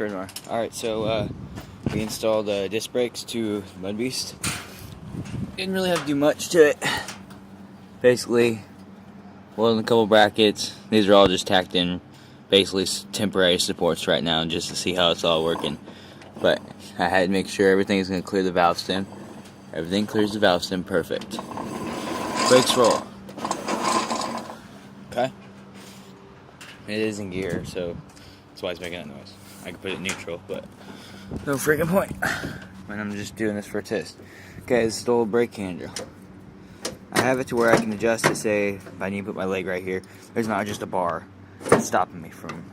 Alright, so we installed disc brakes to Mud Beast. Didn't really have to do much to it. Basically, welding a couple brackets. These are all just tacked in, basically temporary supports right now, just to see how it's all working. But I had to make sure everything is going to clear the valve stem. Everything clears the valve stem perfect. Brakes roll. Okay. It is in gear, so that's why it's making that noise. I can put it in neutral, but no freaking point. And I'm just doing this for a test. Okay, this is the old brake handle. I have it to where I can adjust it, say, if I need to put my leg right here. There's not just a bar that's stopping me from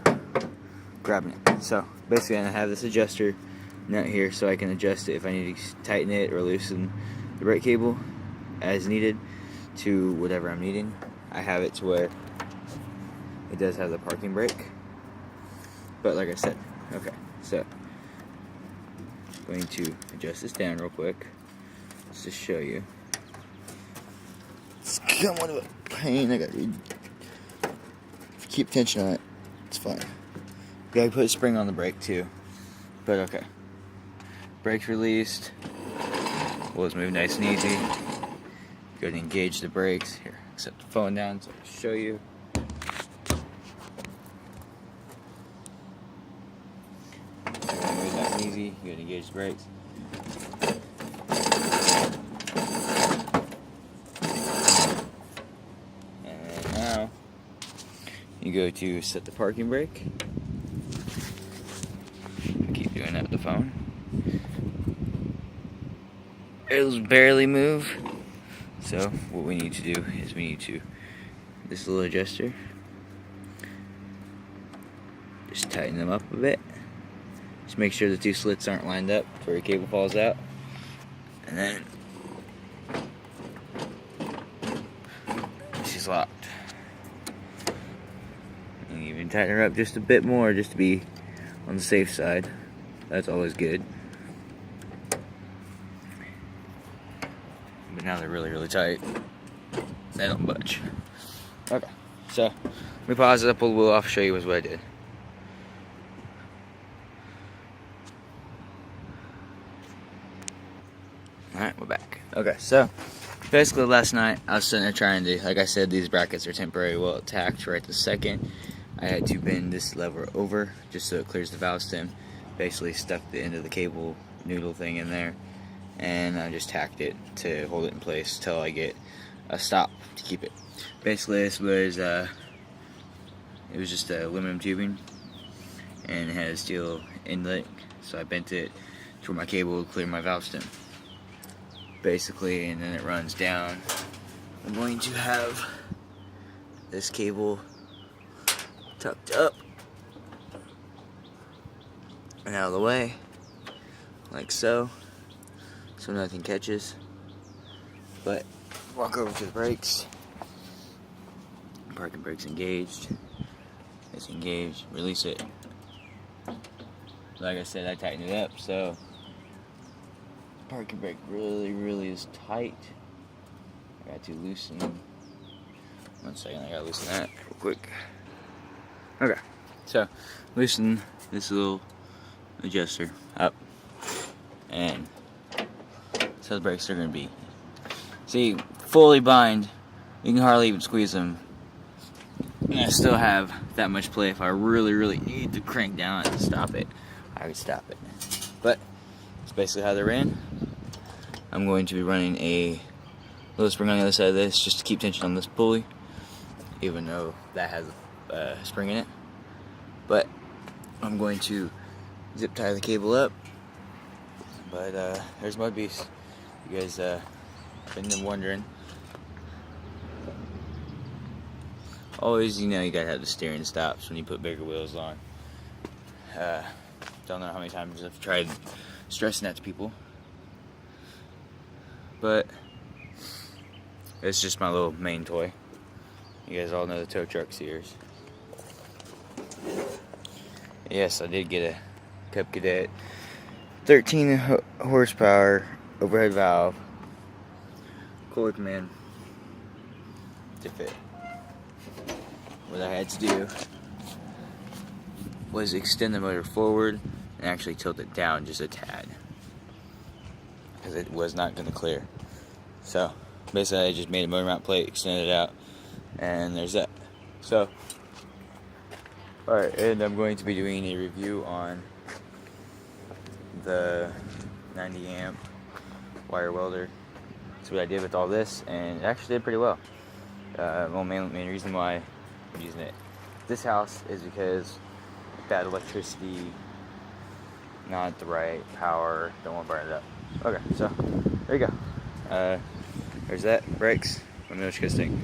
grabbing it. So, basically, I have this adjuster nut here so I can adjust it if I need to tighten it or loosen the brake cable as needed to whatever I'm needing. I have it to where it does have the parking brake. But like I said, okay, so I'm going to adjust this down real quick just to show you. It's somewhat of a pain. I got to keep tension on it. It's fine. Gotta put a spring on the brake too. But okay. Brakes released. Wheels move nice and easy. Go ahead and engage the brakes. Here, set the phone down so I can show you. Move nice and easy. Go ahead and engage the brakes. Now, you go to set the parking brake. Keep doing that with the phone. It'll barely move. So, what we need to do is we need to, this little adjuster, just tighten them up a bit. Just make sure the two slits aren't lined up before your cable falls out. And then, she's locked. And you even tighten her up just a bit more just to be on the safe side. That's always good. But now they're really, really tight. They don't budge. Okay, so let me pause it, pull the wheel off, show you what I did. Alright, we're back. Okay, so basically last night I was sitting there trying to, like I said, these brackets are temporary, well attacked right this second. I had to bend this lever over just so it clears the valve stem. Basically stuck the end of the cable noodle thing in there, and I just tacked it to hold it in place till I get a stop to keep it. Basically this was it was just aluminum tubing, and it had a steel inlet, so I bent it to where my cable would clear my valve stem. Basically, and then it runs down. I'm going to have this cable tucked up and out of the way, like so nothing catches. But walk over to the brakes. Parking brakes engaged. It's engaged. Release it. Like I said, I tightened it up, so parking brake really is tight. I got to loosen. 1 second, I gotta loosen that real quick. Okay, so loosen this little adjuster up, and so the brakes are gonna be. See, fully bind, you can hardly even squeeze them. And I still have that much play. If I really need to crank down and stop it, I would stop it. But that's basically how they're in. I'm going to be running a little spring on the other side of this just to keep tension on this pulley, even though that has a spring in it. But I'm going to zip tie the cable up. But there's Mud Beast. You guys been wondering. Always, you gotta have the steering stops when you put bigger wheels on. Don't know how many times I've tried stressing that to people, but it's just my little main toy. You guys all know the tow truck Sears. Yes, I did get a Cub Cadet 13 horsepower overhead valve cord command to fit. What I had to do was extend the motor forward and actually tilt it down just a tad, because it was not going to clear. So basically I just made a motor mount plate, extended it out, and there's that. So alright, and I'm going to be doing a review on the 90 amp wire welder. That's what I did with all this, and it actually did pretty well. Main reason why I'm using it this house is because bad electricity, not the right power, don't want to burn it up. Okay, so there you go. There's that. Brakes. Let me know what you guys think.